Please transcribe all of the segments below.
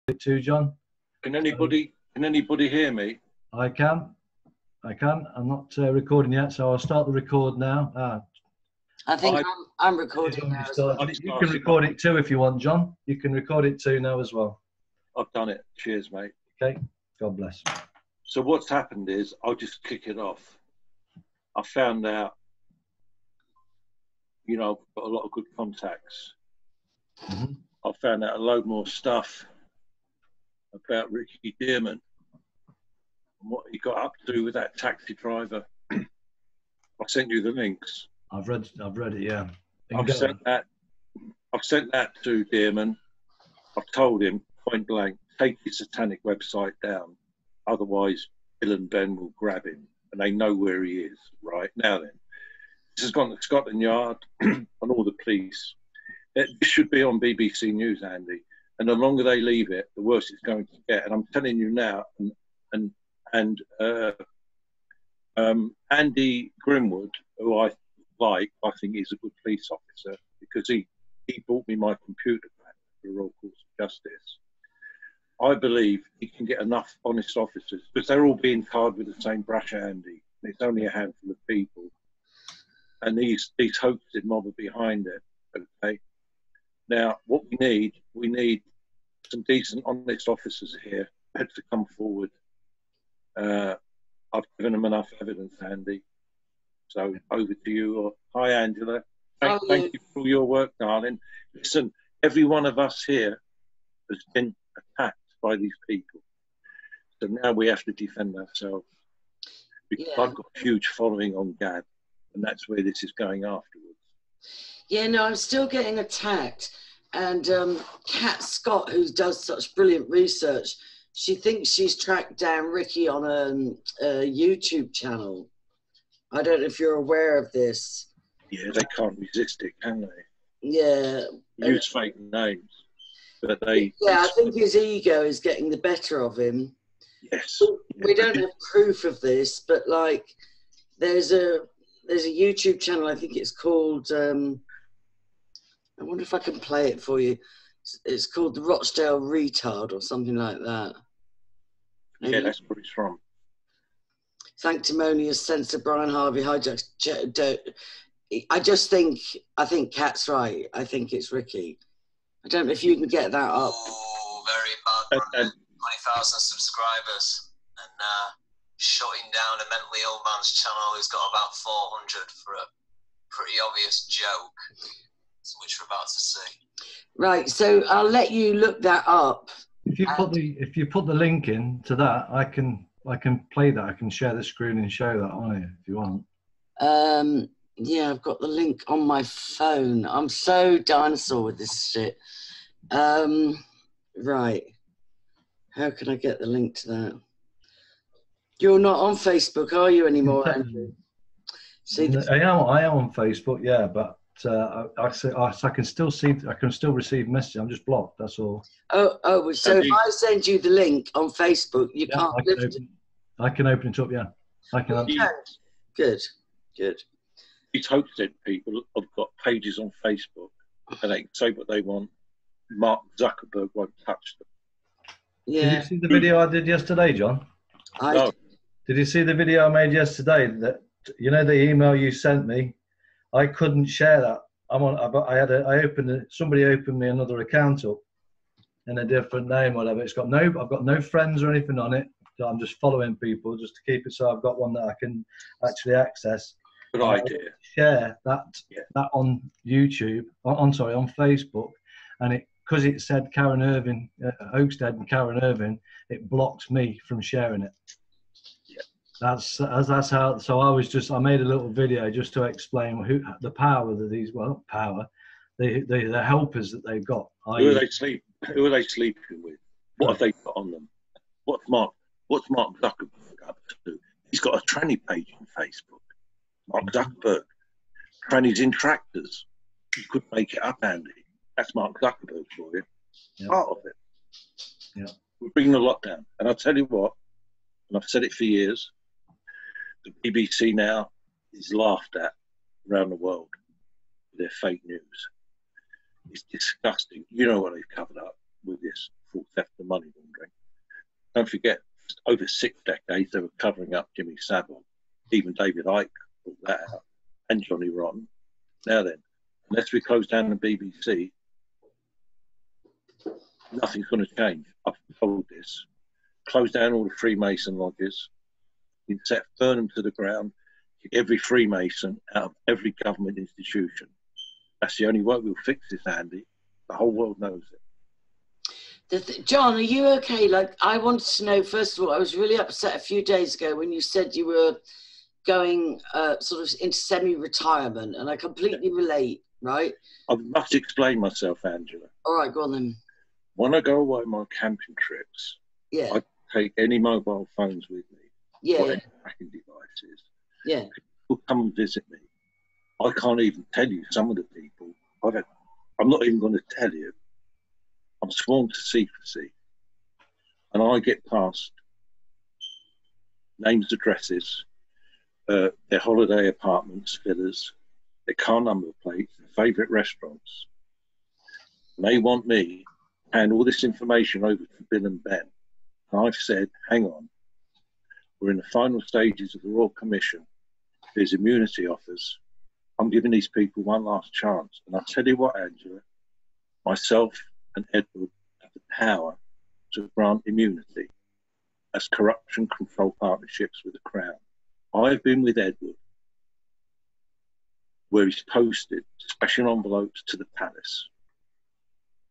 it too, John. Can anybody hear me? I can. I'm not recording yet, so I'll start the record now. I think I'm recording now as well. You can record it too if you want, John. You can record it too now as well. I've done it. Cheers, mate. Okay. God bless. So what's happened is, I'll just kick it off. I found out, you know, I've got a lot of good contacts. Mm-hmm. I found out a load more stuff about Ricky Dearman and what he got up to with that taxi driver. I sent you the links. I've read it, yeah. I've sent that to Dearman. I've told him point blank, take your Satanic website down. Otherwise, Bill and Ben will grab him, and they know where he is. Right now, then, this has gone to Scotland Yard and all the police. It should be on BBC News, Andy. And the longer they leave it, the worse it's going to get. And I'm telling you now, Andy Grimwood, who I think he's a good police officer because he bought me my computer back for the Royal Courts of Justice. I believe he can get enough honest officers because they're all being tarred with the same brush, Andy. It's only a handful of people. And these hoaxed mob are behind it, okay? Now, what we need some decent, honest officers here to come forward. I've given them enough evidence, Andy. So over to you. Hi, Angela. Thank you for all your work, darling. Listen, every one of us here has been attacked by these people. So now we have to defend ourselves. Because I've got a huge following on Gab, and that's where this is going afterwards. Yeah, no, I'm still getting attacked. And Kat Scott, who does such brilliant research, she thinks she's tracked down Ricky on a YouTube channel. I don't know if you're aware of this. Yeah, they can't resist it, can they? Yeah. Use fake names. But they... Yeah, I think his ego is getting the better of him. Yes. We don't have proof of this, but like there's a YouTube channel, I think it's called I wonder if I can play it for you. It's called the Rochdale Retard or something like that. Maybe. Yeah, that's where it's from. Sanctimonious Censor Brian Harvey hijacks. I think Kat's right. I think it's Ricky. I don't know if you can get that up. Oh, very bad. 20,000 subscribers and shutting down a mentally ill man's channel who's got about 400 for a pretty obvious joke, which we're about to see. Right, so I'll let you look that up. If you put the link in to that, I can play that. I can share the screen and show that on it if you want. Yeah, I've got the link on my phone. I'm so dinosaur with this shit. Right. How can I get the link to that? You're not on Facebook, are you anymore, Andrew? I am on Facebook, yeah, but I can still receive messages. I'm just blocked. That's all. Oh. So if I send you the link on Facebook, you can't lift it. I can open it up. Yeah, I can. Good. These hoaxed people have got pages on Facebook, and they can say what they want. Mark Zuckerberg won't touch them. Yeah. Did you see the video I did yesterday, John? No. Did you see the video I made yesterday? That, you know, the email you sent me, I couldn't share that. Somebody opened me another account up in a different name, whatever. I've got no friends or anything on it. So I'm just following people just to keep it so I've got one that I can actually access. Good idea. Share that on YouTube, on Facebook, and because it said Karen Irving, Oakstead and Karen Irving, it blocks me from sharing it. Yeah. That's how. So I made a little video just to explain the power that the helpers that they've got. Who are they sleeping with? What have they put on them? What's Mark Zuckerberg up to? He's got a tranny page on Facebook. Mark Zuckerberg. Trannies in tractors. You could make it up, Andy. That's Mark Zuckerberg for you. Yeah. Part of it. Yeah. We're bringing the lockdown. And I'll tell you what, and I've said it for years, the BBC now is laughed at around the world with their fake news. It's disgusting. You know what they've covered up with this fraud, theft and money laundering. Don't forget, over 6 decades, they were covering up Jimmy Savile. Even David Icke pulled that out, and Johnny Rotten. Now then, unless we close down the BBC, nothing's going to change. I've told this. Close down all the Freemason lodges. Burn them to the ground. Get every Freemason out of every government institution. That's the only way we'll fix this, Andy. The whole world knows it. John, are you okay? Like, I wanted to know, first of all, I was really upset a few days ago when you said you were going sort of into semi-retirement, and I completely relate, right? I must explain myself, Angela. All right, go on then. When I go away on my camping trips, Yeah. I take any mobile phones with me. Yeah. Or any tracking devices. Yeah. People come and visit me. I can't even tell you some of the people. I'm not even going to tell you. I'm sworn to secrecy. And I get past names, addresses, their holiday apartments, villas, their car number plates, their favourite restaurants. And they want me to hand all this information over to Bill and Ben. And I've said, hang on. We're in the final stages of the Royal Commission. There's immunity offers. I'm giving these people one last chance. And I'll tell you what, Angela, myself and Edward have the power to grant immunity as corruption control partnerships with the Crown. I've been with Edward where he's posted special envelopes to the palace.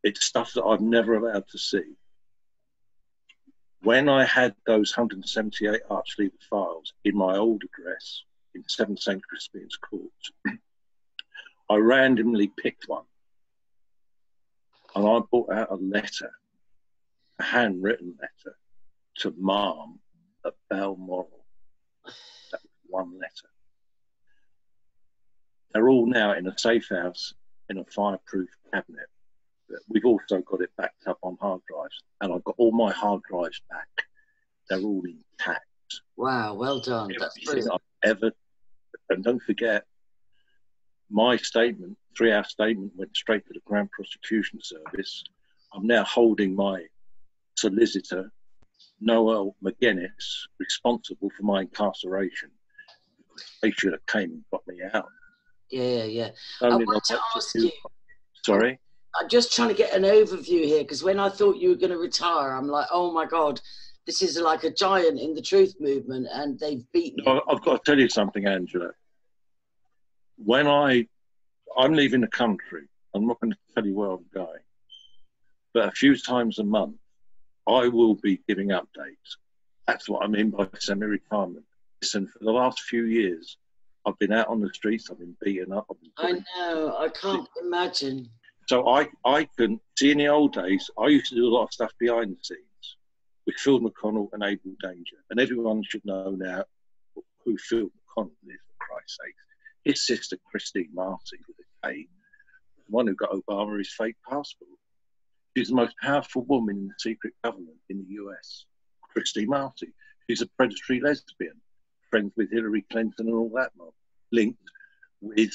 It's stuff that I've never allowed to see. When I had those 178 Archlever files in my old address in 7 St. Crispin's Court, I randomly picked one and I brought out a letter, a handwritten letter to Mom at Balmoral. That was one letter. They're all now in a safe house in a fireproof cabinet. We've also got it backed up on hard drives, and I've got all my hard drives back. They're all intact. Wow, well done. That's brilliant. And don't forget, my statement, 3-hour statement, went straight to the Crown Prosecution Service. I'm now holding my solicitor, Noel McGuinness, responsible for my incarceration. They should have came and got me out. Yeah. I want to ask you. Sorry? I'm just trying to get an overview here, because when I thought you were going to retire, I'm like, oh my God, this is like a giant in the truth movement, and they've beaten you. I've got to tell you something, Angela. When I'm leaving the country, I'm not going to tell you where I'm going, but a few times a month, I will be giving updates. That's what I mean by semi-retirement. Listen, for the last few years, I've been out on the streets, I've been beaten up. I know, I can't imagine. So I can see, in the old days, I used to do a lot of stuff behind the scenes with Phil McConnell and Abel Danger. And everyone should know now who Phil McConnell is, for Christ's sake. His sister, Christine Marty, with a K, the one who got Obama his fake passport. She's the most powerful woman in the secret government in the US, Christine Marty. She's a predatory lesbian, friends with Hillary Clinton and all that mob, linked with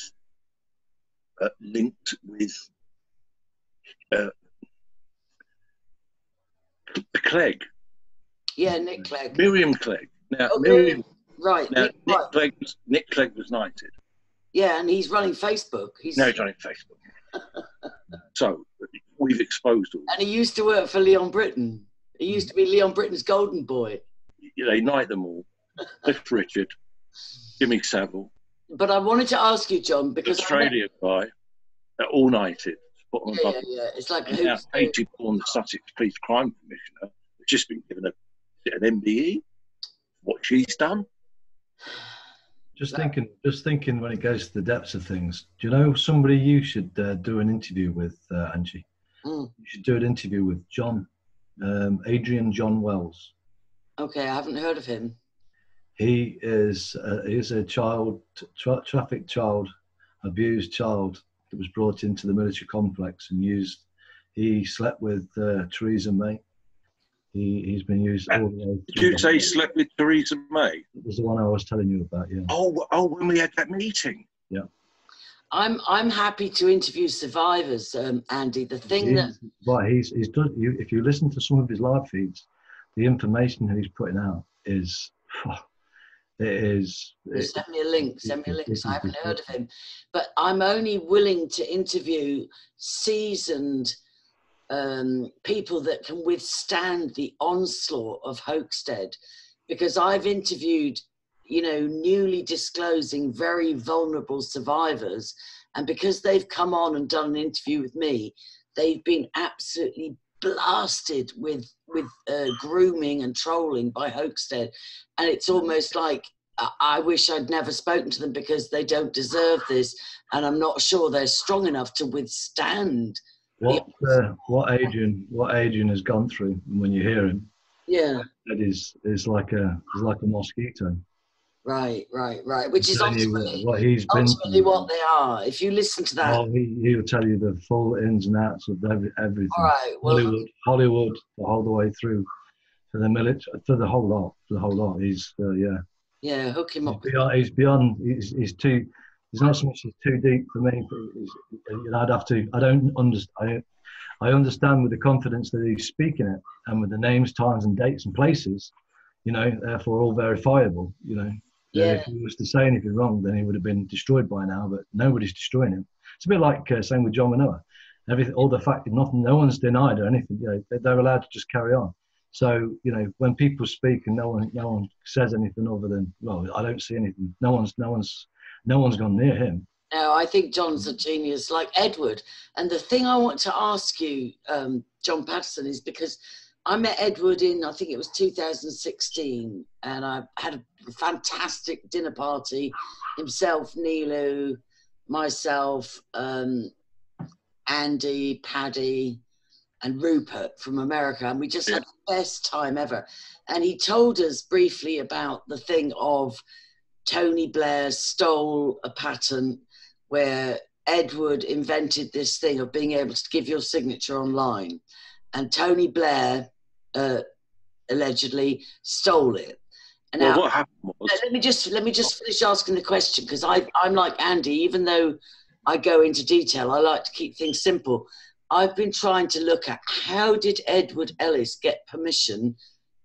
Clegg. Yeah, Nick Clegg. Miriam Clegg. Now, okay. Right. Now, Nick Clegg was knighted. Yeah, and he's running Facebook. No, he's running Facebook. So, we've exposed all. And he used to work for Leon Britton. He used to be Leon Britton's golden boy. They knight them all. Cliff Richard, Jimmy Savile. But I wanted to ask you, John, because Australia guy, they're all knighted. Yeah. It's like now, Angie, the Sussex Police Crime Commissioner, has just been given an MBE. What she's done. Just thinking when it goes to the depths of things. Do you know somebody you should do an interview with, Angie? You should do an interview with Adrian John Wells. Okay, I haven't heard of him. He is a trafficked child, abused child that was brought into the military complex and used. He slept with Theresa May. He's been used all the way through. Did you say he slept with Theresa May? It was the one I was telling you about, yeah. Oh, when we had that meeting. Yeah. I'm happy to interview survivors, Andy. The thing he's done. If you listen to some of his live feeds, the information that he's putting out is, it is. Send me a link. Send me a link. Because I haven't heard of him, but I'm only willing to interview seasoned people that can withstand the onslaught of Hampstead, because I've interviewed, newly disclosing, very vulnerable survivors, and because they've come on and done an interview with me, they've been absolutely blasted with grooming and trolling by Hampstead, and it's almost like I wish I'd never spoken to them, because they don't deserve this, and I'm not sure they're strong enough to withstand what Adrian has gone through. And when you hear him, that is like a mosquito. Right. Which is ultimately what he's been through. What they are. If you listen to that, he'll tell you the full ins and outs of everything. All right, well, Hollywood, the whole the way through, for the military, for the whole lot. He's hook him up. He's beyond. He's too. There's not so much as too deep for me. I'd have to. I don't understand. I understand with the confidence that he's speaking it, and with the names, times, and dates and places. Therefore all verifiable. If he was to say anything wrong, then he would have been destroyed by now. But nobody's destroying him. It's a bit like same with John Manoa. All the fact that no one's denied or anything. They're allowed to just carry on. So when people speak and no one says anything other than, well, I don't see anything. No one's gone near him. No, I think John's a genius, like Edward. And the thing I want to ask you, John Paterson, is because I met Edward in, I think it was 2016, and I had a fantastic dinner party. Himself, Nilu, myself, Andy, Paddy, and Rupert from America, and we just had the best time ever. And he told us briefly about the thing of Tony Blair stole a patent where Edward invented this thing of being able to give your signature online, and Tony Blair allegedly stole it. And now, what happened was, let me just finish asking the question, because I'm like Andy. Even though I go into detail, I like to keep things simple. I've been trying to look at how did Edward Ellis get permission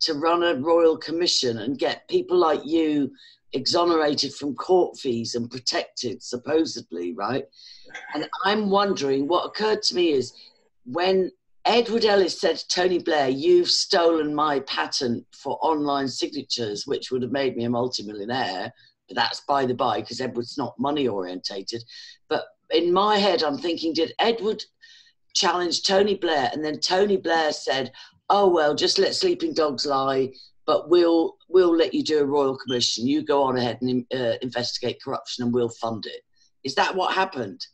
to run a royal commission and get people like you exonerated from court fees and protected, supposedly, right? And I'm wondering, what occurred to me is when Edward Ellis said to Tony Blair, "You've stolen my patent for online signatures," which would have made me a multimillionaire, but that's by the by, because Edward's not money orientated. But in my head, I'm thinking, did Edward challenge Tony Blair, and then Tony Blair said, "Oh well, just let sleeping dogs lie, but we'll let you do a royal commission. You go on ahead and investigate corruption, and we'll fund it." Is that what happened?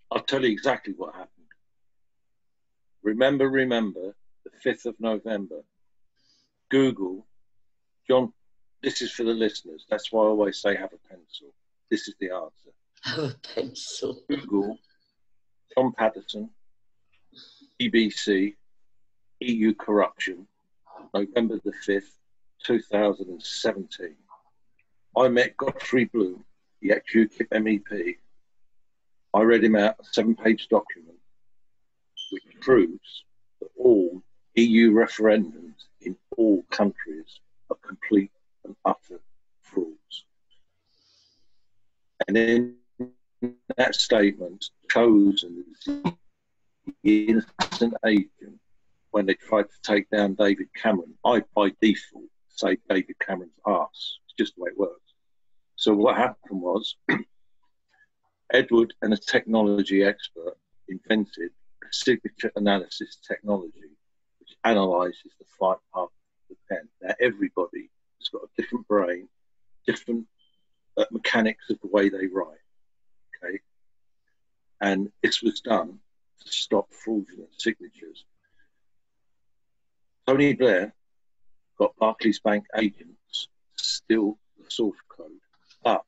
I'll tell you exactly what happened. Remember, the 5th of November. Google, John, this is for the listeners. That's why I always say have a pencil. This is the answer. Have a pencil. Google, John Paterson, BBC, EU corruption, November the 5th, 2017. I met Godfrey Bloom, the ex-UKIP MEP. I read him out a 7-page document which proves that all EU referendums in all countries are complete and utter frauds. And in that statement, chosen as the innocent agent when they tried to take down David Cameron. I, by default, say David Cameron's arse. It's just the way it works. So what happened was, Edward and a technology expert invented a signature analysis technology which analyses the flight path of the pen. Now, everybody has got a different brain, different mechanics of the way they write, okay? And this was done to stop fraudulent signatures. Tony Blair got Barclays Bank agents to steal the source code, but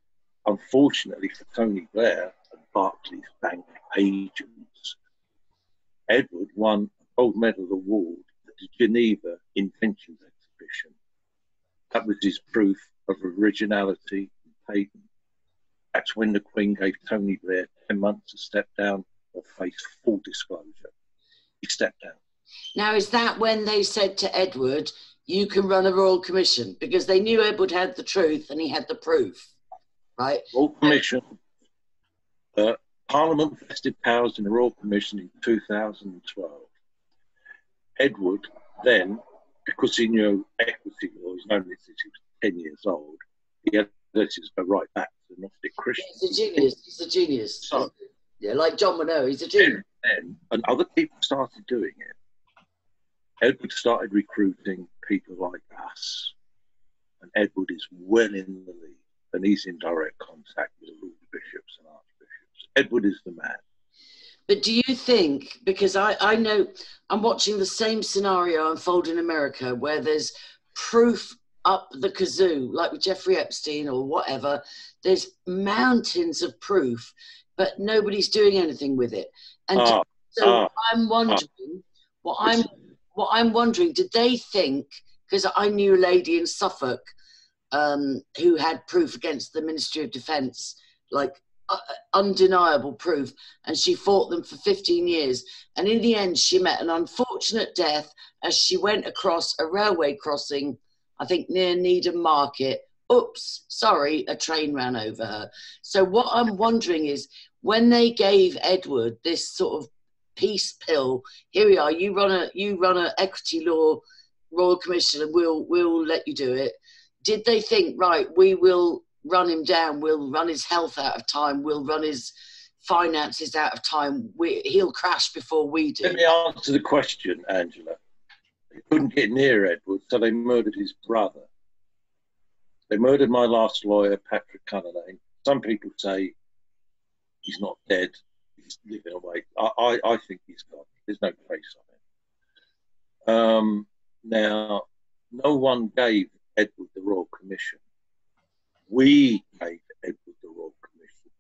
unfortunately for Tony Blair and Barclays Bank agents, Edward won a gold medal award at the Geneva Inventions Exhibition. That was his proof of originality and patent. That's when the Queen gave Tony Blair 10 months to step down or face full disclosure. He stepped down. Now, is that when they said to Edward, you can run a royal commission? Because they knew Edward had the truth and he had the proof, right? Royal Commission, Parliament vested powers in the Royal Commission in 2012. Edward then, because he knew equity law, he's known this since he was 10 years old, he had to go right back to the Gnostic Christians. He's a genius. He's a genius. So, yeah, like John Monroe, he's a genius. And other people started doing it. Edward started recruiting people like us. And Edward is well in the lead. And he's in direct contact with all the bishops and archbishops. Edward is the man. But do you think, because I know I'm watching the same scenario unfold in America where there's proof up the kazoo, like with Jeffrey Epstein or whatever, there's mountains of proof, but nobody's doing anything with it. And I'm wondering, what I'm wondering, did they think, because I knew a lady in Suffolk who had proof against the Ministry of Defence, like undeniable proof, and she fought them for 15 years. And in the end, she met an unfortunate death as she went across a railway crossing, I think near Needham Market. Oops, sorry, a train ran over her. So what I'm wondering is, when they gave Edward this sort of peace pill, here we are, you run a equity law royal commission and we'll let you do it. Did they think, right, we will run him down, we'll run his health out of time, we'll run his finances out of time, he'll crash before we do? Let me answer the question, Angela. They couldn't get near Edward, so they murdered his brother. They murdered my last lawyer, Patrick Cunningham. Some people say he's not dead, he's living away. I think he's gone. There's no trace of him. Now, no one gave Edward the Royal Commission. We gave Edward the Royal Commission.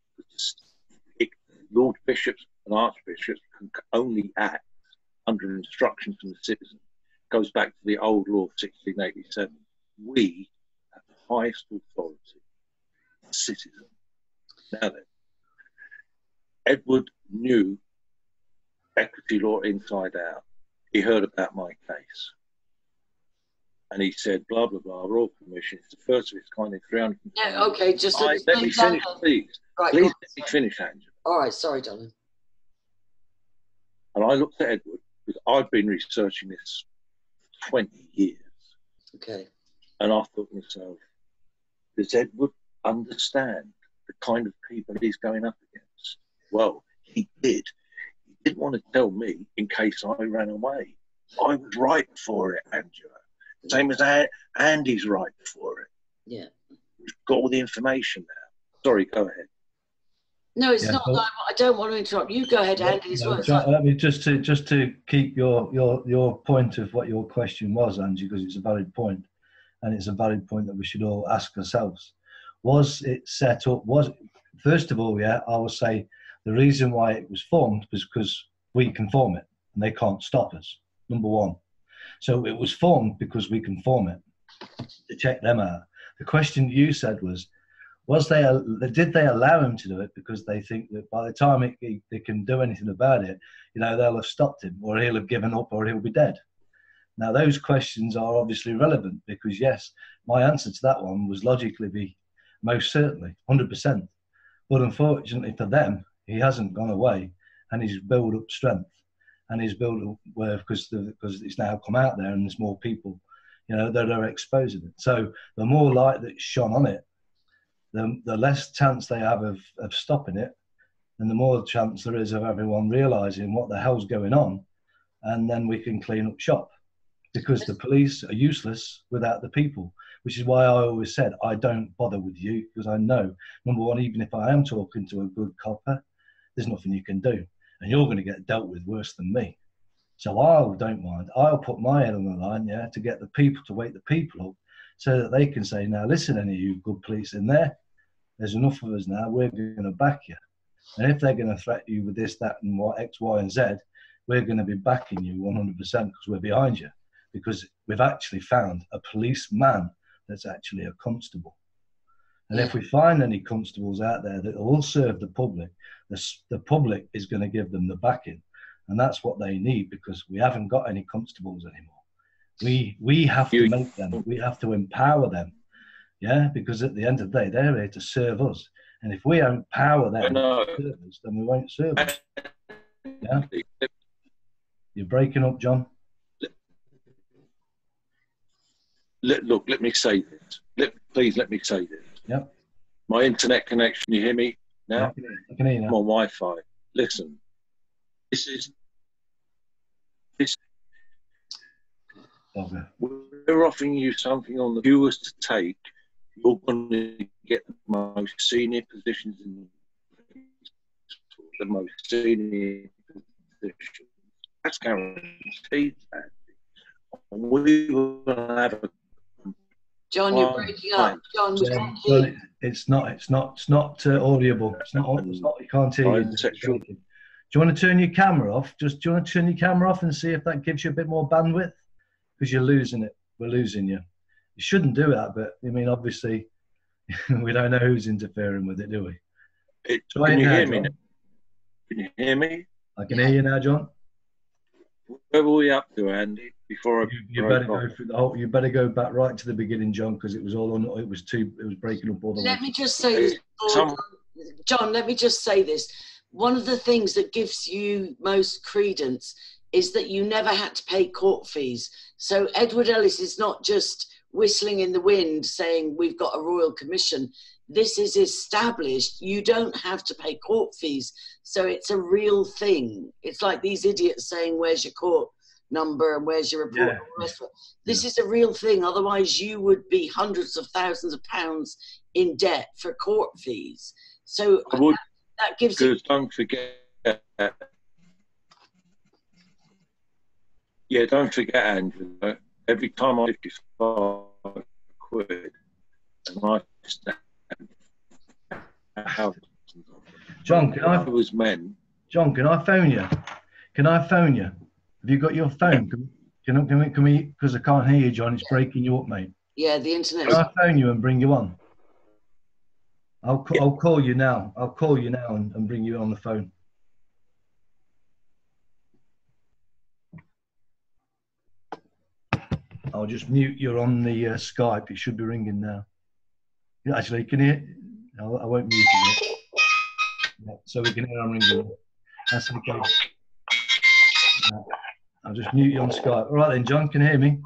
Lord bishops and archbishops can only act under instructions from the citizen. It goes back to the old law of 1687. We have the highest authority, the citizen. Now then, Edward knew equity law inside out. He heard about my case. And he said, blah, blah, blah, Royal Commission. It's the first of its kind in 300. Yeah, okay, just let me finish, please. Right, please let me finish, Angela. All right, sorry, darling. And I looked at Edward, because I've been researching this for 20 years. Okay. And I thought to myself, does Edward understand the kind of people he's going up against? Well, he did. He didn't want to tell me in case I ran away. I was right for it, Angela. Same as Andy's right for it. Yeah. We've got all the information now. Sorry, go ahead. No, it's not. I don't want to interrupt. You go ahead, Andy. Let me just to keep your point of what your question was, Angie, because it's a valid point, and it's a valid point that we should all ask ourselves. Was it set up? First of all, yeah, I will say the reason why it was formed was because we can form it, and they can't stop us. Number one. So it was formed because we can form it, to check them out. The question you said was did they allow him to do it because they think that by the time they can do anything about it, they'll have stopped him, or he'll have given up, or he'll be dead. Now, those questions are obviously relevant because, yes, my answer to that one was logically be most certainly, 100%. But unfortunately for them, he hasn't gone away, and he's built up strength. And he's built up because it's now come out there and there's more people, that are exposing it. So the more light that's shone on it, the less chance they have of stopping it, and the more chance there is of everyone realising what the hell's going on, and then we can clean up shop. Because the police are useless without the people, which is why I always said I don't bother with you, because I know, number one, even if I am talking to a good copper, there's nothing you can do. And you're going to get dealt with worse than me. So I don't mind. I'll put my head on the line, yeah, to get the people, to wake the people up, so that they can say, now listen, any of you good police in there's enough of us now, we're going to back you. And if they're going to threaten you with this, that, and what, X, Y, and Z, we're going to be backing you 100% because we're behind you. Because we've actually found a policeman that's actually a constable. And if we find any constables out there that will serve the public, the public is going to give them the backing. And that's what they need, because we haven't got any constables anymore. We have to make them. We have to empower them. Yeah, because at the end of the day, they're here to serve us. And if we empower them to serve us, then we won't serve us. Yeah? You're breaking up, John. Look, let me say this. Please let me say this. Yep. My internet connection, you hear me now? Yeah, I can hear you now. I'm on Wi-Fi. Listen, this. Okay. We're offering you something on the viewers to take. You're going to get the most senior positions in the most senior positions. That's guaranteed. And we will have a. John, you're breaking up. John, we can't hear you. It's not audible. It's not. You can't hear you. Do you want to turn your camera off? Do you want to turn your camera off and see if that gives you a bit more bandwidth? Because you're losing it. We're losing you. You shouldn't do that, but I mean, obviously, we don't know who's interfering with it, do we? Can you hear me now? Can you hear me? I can hear you now, John. Where were we up to, Andy? Before you better go through the whole. You better go back right to the beginning, John, because it was all on. It was breaking up all the way. Let me just say this, John. Let me just say this. One of the things that gives you most credence is that you never had to pay court fees. So Edward Ellis is not just whistling in the wind saying we've got a royal commission. This is established. You don't have to pay court fees. So it's a real thing. It's like these idiots saying, where's your court number and where's your report? Yeah. This is a real thing. Otherwise you would be hundreds of thousands of pounds in debt for court fees. So that gives you... Don't forget... Yeah, don't forget, Andrew, every time I 55 quid, and I stand how John, can I? It was men. John, can I phone you? Can I phone you? Have you got your phone? Can we? Because I can't hear you, John. It's breaking you up, mate. Yeah, the internet. Can I phone you and bring you on? I'll call you now. I'll call you now and bring you on the phone. I'll just mute you on the Skype. It should be ringing now. Yeah, actually, can you hear? I won't mute you yet. Yeah, so we can hear I'm ringing. That's okay. I'll just mute you on Skype. All right then, John, can you hear me?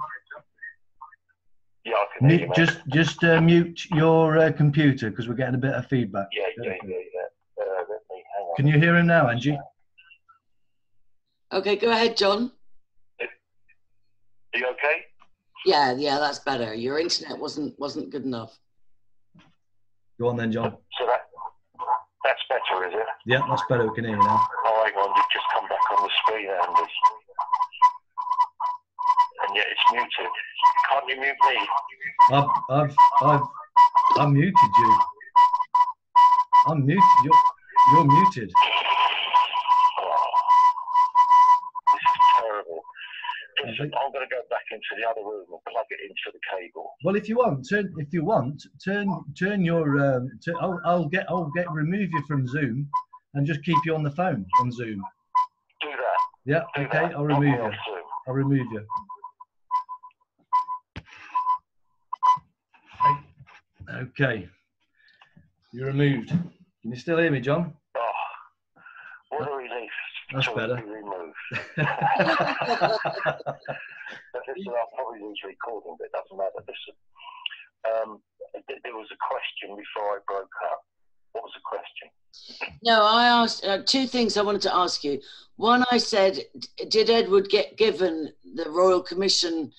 Yeah, I can hear you, just mute your computer because we're getting a bit of feedback. Yeah. Let me hang on. Can you hear him now, Angie? Okay, go ahead, John. Are you okay? Yeah, that's better. Your internet wasn't good enough. Go on then, John. So that's better, is it? Yeah, that's better. We can hear you now. Oh, hang on, you've just come back on the screen, Andy. And yet it's muted. Can't you mute me? I've muted you. I'm muted. You're muted. Oh, this is terrible. I'm going to go back into the other room and plug it into the cable. Well, if you want, turn your. I'll remove you from Zoom, and just keep you on the phone on Zoom. Do that. Yeah. Okay. I'll remove you. I'll remove you. Okay. You're removed. Can you still hear me, John? Oh, what a relief. That's better. Listen, I'll probably lose recording, but it doesn't matter. Listen, there was a question before I broke up. What was the question? No, I asked two things I wanted to ask you. One, I said, did Edward get given the Royal Commission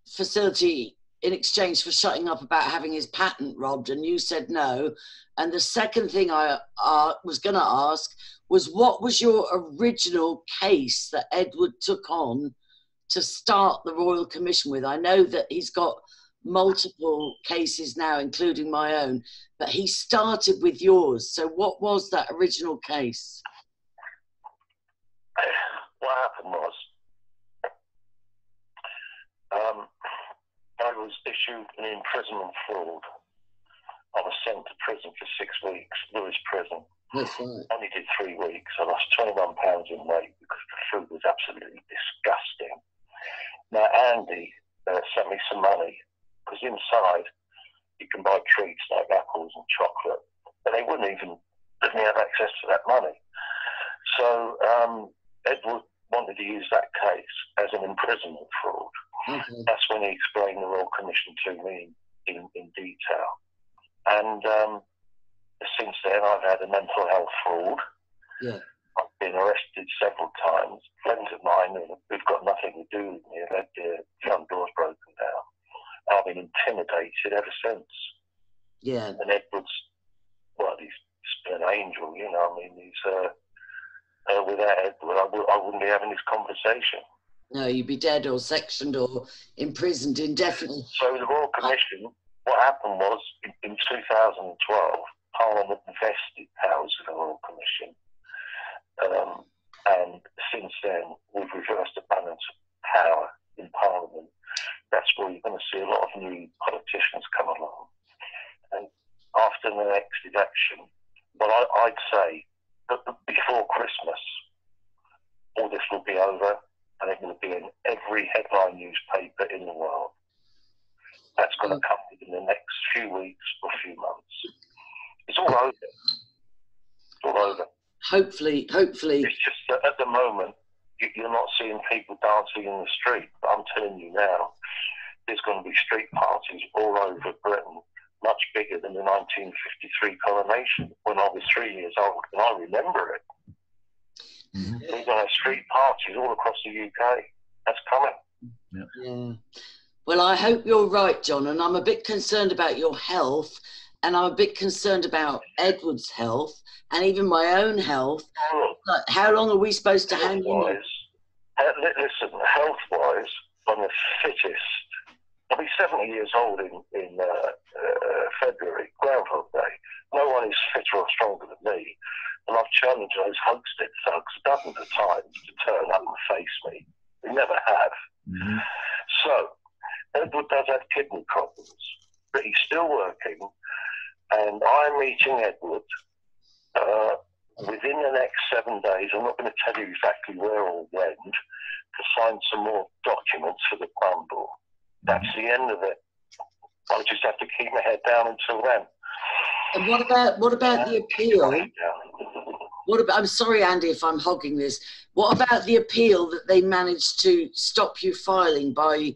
facility in exchange for shutting up about having his patent robbed? And you said no. And the second thing I was going to ask was, what was your original case that Edward took on to start the Royal Commission with? I know that he's got multiple cases now, including my own, but he started with yours. So what was that original case? What happened was, I was issued an imprisonment fraud I was sent to prison for 6 weeks, Lewis Prison. That's right. Only did 3 weeks. I lost 21 pounds in weight because the food was absolutely disgusting. Now, Andy sent me some money because inside you can buy treats like apples and chocolate, but they wouldn't even let me have access to that money. So Edward wanted to use that case as an imprisonment fraud. Okay. That's when he explained the Royal Commission to me in detail. And since then, I've had a mental health fraud. Yeah. I've been arrested several times. Friends of mine who've got nothing to do with me have had their front doors broken down. I've been intimidated ever since. Yeah. And Edward's, well, he's been an angel, you know. I mean, he's without Edward, I wouldn't be having this conversation. No, you'd be dead or sectioned or imprisoned indefinitely. So the Royal Commission, what happened was in 2012, Parliament invested powers of the Royal Commission. And since then, we've reversed the balance of power in Parliament. That's where you're going to see a lot of new politicians come along. And after the next election, well, I'd say that before Christmas, all this will be over, and it will be in every headline newspaper in the world. That's going to come within the next few weeks or few months. It's all over. It's all over. Hopefully. It's just that at the moment, you're not seeing people dancing in the street. But I'm telling you now, there's going to be street parties all over Britain, much bigger than the 1953 coronation when I was 3 years old, and I remember it. Mm-hmm. We're going to have street parties all across the UK. That's coming. Yeah. Well, I hope you're right, John, and I'm a bit concerned about your health, and I'm a bit concerned about Edward's health, and even my own health. Like, how long are we supposed to hang in? Listen, health-wise, I'm the fittest. I'll be 70 years old in February, Groundhog Day. No one is fitter or stronger than me. And I've challenged those Hampstead thugs dozens of times to turn up and face me. They never have. Mm-hmm. So, Edward does have kidney problems, but he's still working. And I'm meeting Edward within the next 7 days. I'm not going to tell you exactly where or when, to sign some more documents for the bundle. That's the end of it. I just have to keep my head down until then. And what about the appeal? I'm sorry, Andy, if I'm hogging this. What about the appeal that they managed to stop you filing by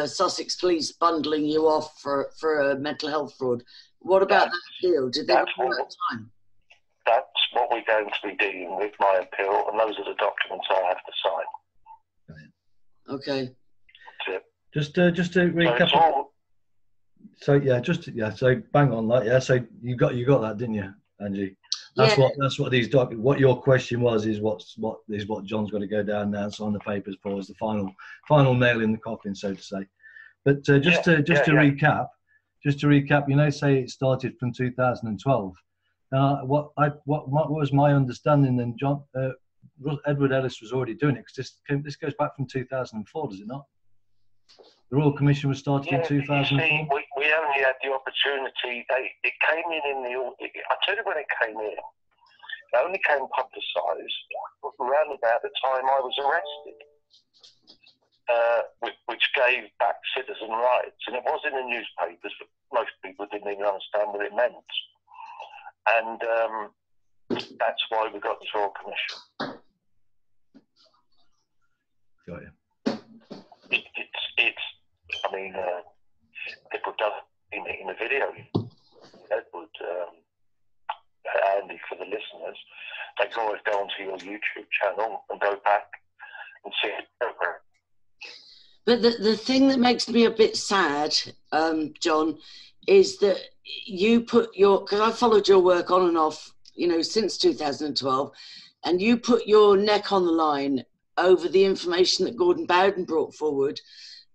Sussex Police bundling you off for a mental health fraud? What about that appeal? Did they call that time? That's what we're going to be dealing with, my appeal, and those are the documents I have to sign. Okay. That's it. Just to recap. So bang on that. Yeah. So you got that, didn't you, Angie? That's what these what your question was is what John's got to go down now and sign the papers for as the final nail in the coffin, so to say. But just to recap, you know, say it started from 2012. What was my understanding then, John? Edward Ellis was already doing it because this goes back from 2004, does it not? The Royal Commission was started in 2004. We only had the opportunity. It came in the. I tell you when it came in. It only came publicised around about the time I was arrested, which gave back citizen rights, and it was in the newspapers, but most people didn't even understand what it meant, and that's why we got this Royal Commission. Got you. I mean, Edward does in the video. Edward, Andy, for the listeners, they can always go onto your YouTube channel and go back and see the program. But the thing that makes me a bit sad, John, is that you put because I followed your work on and off, you know, since 2012, and you put your neck on the line over the information that Gordon Bowden brought forward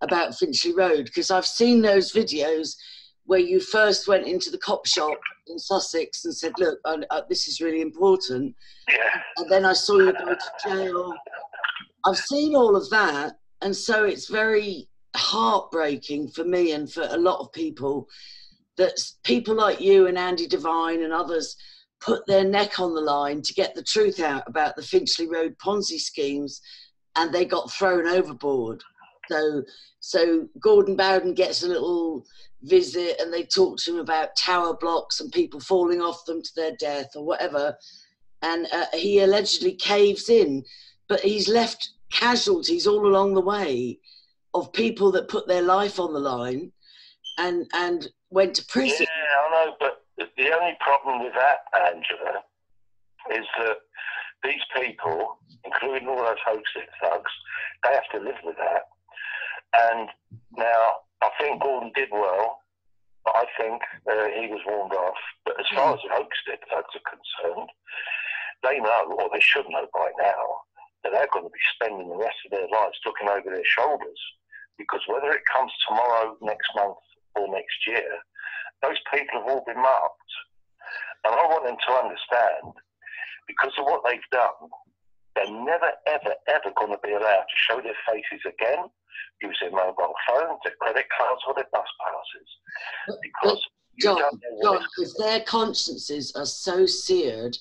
about Finchley Road, because I've seen those videos where you first went into the cop shop in Sussex and said, look, this is really important. Yeah. And then I saw you go to jail. I've seen all of that. And so it's very heartbreaking for me and for a lot of people that people like you and Andy Devine and others put their neck on the line to get the truth out about the Finchley Road Ponzi schemes, and they got thrown overboard. So Gordon Bowden gets a little visit, and they talk to him about tower blocks and people falling off them to their death or whatever, and he allegedly caves in, but he's left casualties all along the way of people that put their life on the line and went to prison. Yeah, I know, but the only problem with that, Angela, is that these people, including all those hoaxing thugs, they have to live with that. And now, I think Gordon did well, but I think he was warned off. But as far as the hoaxing thugs are concerned, they know, or they should know by now, that they're going to be spending the rest of their lives looking over their shoulders. Because whether it comes tomorrow, next month, or next year, those people have all been marked. And I want them to understand, because of what they've done, they're never, ever, ever going to be allowed to show their faces again, use their mobile phones, their credit cards, or their bus passes. Because John, if their consciences are so seared,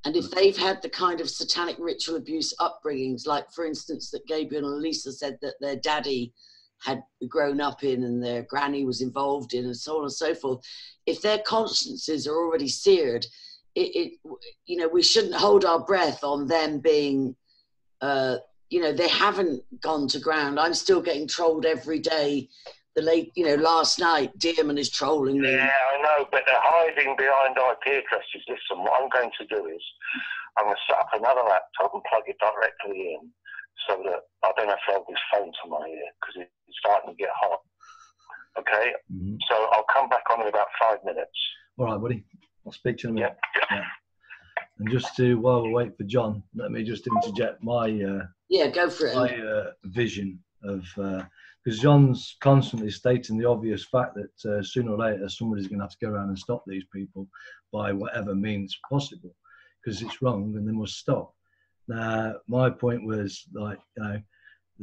and if they've had the kind of satanic ritual abuse upbringings, like, for instance, that Gabriel and Lisa said that their daddy had grown up in and their granny was involved in, and so on and so forth, if their consciences are already seared, we shouldn't hold our breath on them being, they haven't gone to ground. I'm still getting trolled every day. Last night, Dearman is trolling me. Yeah, I know, but they're hiding behind IP addresses. Listen, what I'm going to do is I'm going to set up another laptop and plug it directly in so that I don't have to hold this phone to my ear because it's starting to get hot. Okay? Mm-hmm. So I'll come back on in about 5 minutes. All right, buddy. I'll speak to you in a minute. Yeah. And just while we wait for John, let me just interject my go for it. My vision of because John's constantly stating the obvious fact that sooner or later somebody's going to have to go around and stop these people by whatever means possible, because it's wrong and they must stop. Now, my point was the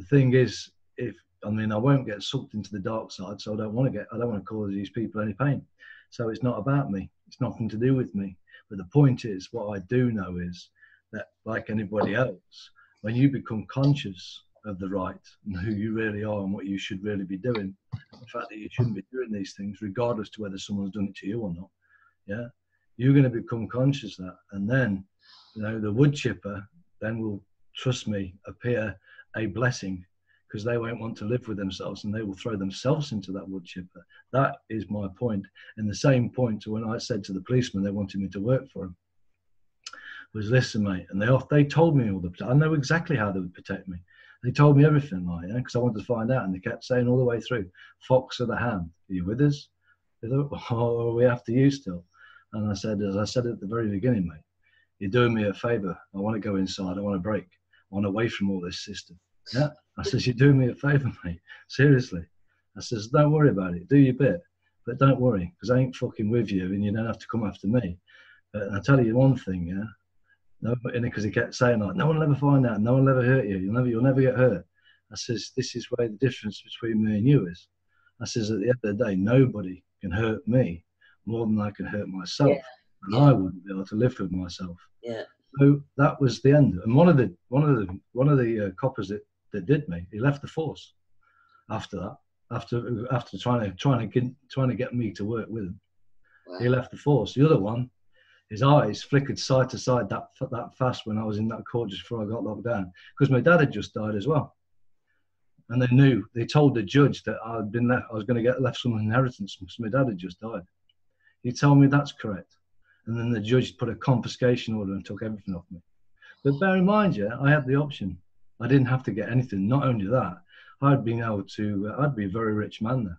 thing is, I won't get sucked into the dark side, so I don't want to cause these people any pain. So it's not about me. It's nothing to do with me. But the point is, what I do know is that, like anybody else, when you become conscious of the right and who you really are and what you should really be doing, the fact that you shouldn't be doing these things, regardless to whether someone's done it to you or not, you're going to become conscious of that. And then, the wood chipper then will, trust me, appear a blessing, because they won't want to live with themselves and they will throw themselves into that wood chipper. That is my point. And the same point to when I said to the policeman they wanted me to work for them was, listen, mate, and they told me all I know exactly how they would protect me. They told me everything, because I wanted to find out, and they kept saying all the way through, fox of the hand, are you with us? Or are we after you still? And I said, as I said at the very beginning, mate, you're doing me a favour. I want to go inside. I want to break. I want away from all this system. Yeah. I says, you're doing me a favour, mate. Seriously. I says, don't worry about it. Do your bit. But don't worry, because I ain't fucking with you and you don't have to come after me. But I tell you one thing, because he kept saying, no one will ever find out. No one will ever hurt you. You'll never get hurt. I says, this is where the difference between me and you is. I says, at the end of the day, nobody can hurt me more than I can hurt myself. Yeah. And I wouldn't be able to live with myself. Yeah. So that was the end. And one of the coppers that did me, he left the force after that. After trying to get me to work with him, wow. He left the force. The other one, his eyes flickered side to side that fast when I was in that court just before I got locked down, because my dad had just died as well, and they told the judge that I was going to get left some inheritance because my dad had just died. He told me that's correct. And then the judge put a confiscation order and took everything off me. But bear in mind, I had the option. I didn't have to get anything. Not only that, I'd be a very rich man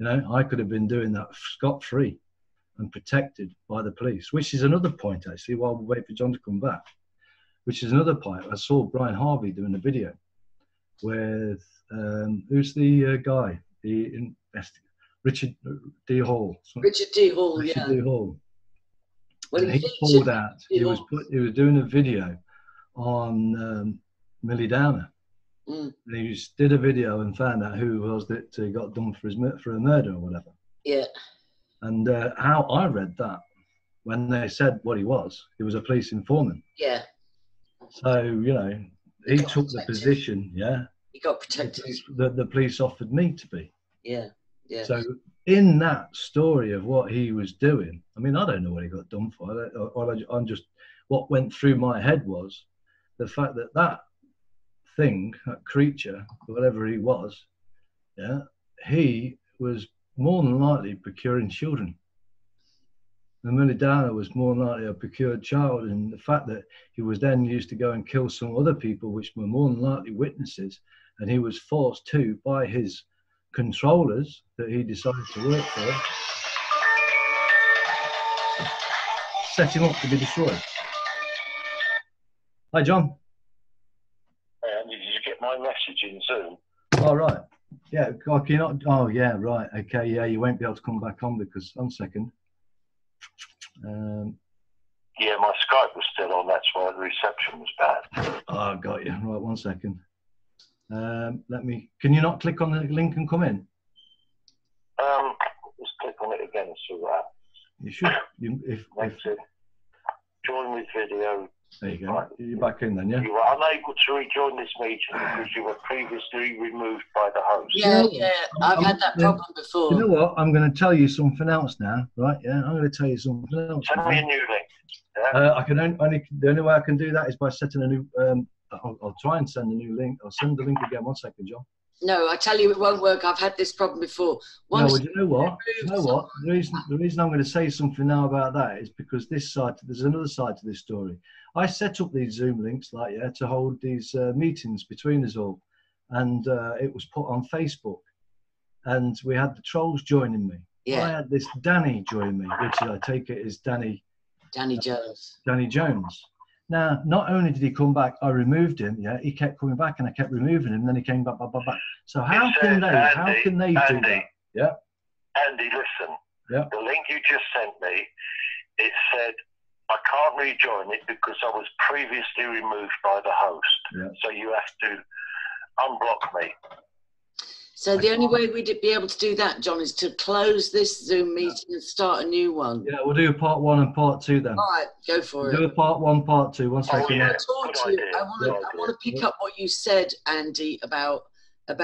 there. I could have been doing that scot-free and protected by the police, which is another point, actually, while we wait for John to come back, which is another point. I saw Brian Harvey doing a video with, who's the guy? Richard D. Hall. Richard D. Hall, Richard D. Hall. When he pulled out, he was doing a video on Millie Downer. Mm. And he did a video and found out who it was that got done for a murder or whatever. Yeah. And how I read that, when they said what he was a police informant. Yeah. So, you know, he took the position, yeah. He got protected. That the police offered me to be. Yeah, yeah. So in that story of what he was doing, I mean, I don't know what he got done for. I'm just, what went through my head was the fact that that thing, that creature, whatever he was, yeah, he was more than likely procuring children. And Millie Downer was more than likely a procured child, and the fact that he was then used to go and kill some other people, which were more than likely witnesses, and he was forced to by his controllers that he decided to work for, set him up to be destroyed. Hi, John. Hey, Angie, did you get my message in Zoom? All right. Yeah, can you not? Oh, yeah, right. Okay, yeah, you won't be able to come back on because, 1 second. Yeah, my Skype was still on. That's why the reception was bad. Oh, got you. Right, 1 second. Can you not click on the link and come in? Let's click on it again and see what happens. You should. That's it. Join with video. There you go. Right. You're back in then, yeah? You were unable to rejoin this meeting because you were previously removed by the host. Yeah, yeah. I've had that problem before. You know what? I'm going to tell you something else now, right? Yeah, I'm going to tell you something else. Send me a new link. Yeah? I can the only way I can do that is by setting a new. I'll try and send a new link. I'll send the link again. 1 second, John. No, I tell you, it won't work. I've had this problem before. No, well, you know what? The reason I'm going to say something now about that is because there's another side to this story. I set up these Zoom links, to hold these meetings between us all, and it was put on Facebook, and we had the trolls joining me. Yeah. I had this Danny join me, which I take it is Danny Jones. Danny Jones. Now, not only did he come back, I removed him. Yeah, he kept coming back, and I kept removing him. And then he came back. So how can they do that? Yeah. Andy, listen. Yeah. The link you just sent me, it said I can't rejoin it because I was previously removed by the host. Yeah. So you have to unblock me. So the only way we'd be able to do that, John, is to close this Zoom meeting and start a new one. Yeah, we'll do part 1 and part 2 then. All right, go for it. Do a part 1, part 2. 1 second. I want to talk to you. I want to pick up what you said, Andy, about that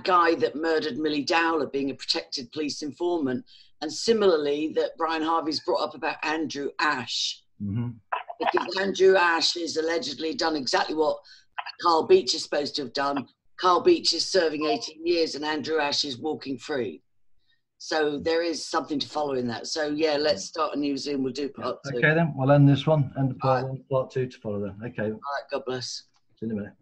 guy that murdered Millie Dowler being a protected police informant, and similarly that Brian Harvey's brought up about Andrew Ash. Mm-hmm. Because Andrew Ash has allegedly done exactly what Carl Beach is supposed to have done. Carl Beach is serving 18 years and Andrew Ash is walking free. So there is something to follow in that. So yeah, let's start a new Zoom. We'll do part 2. Okay then, we'll end this one and part 1, part 2 to follow then. Okay. All right, God bless. See you in a minute.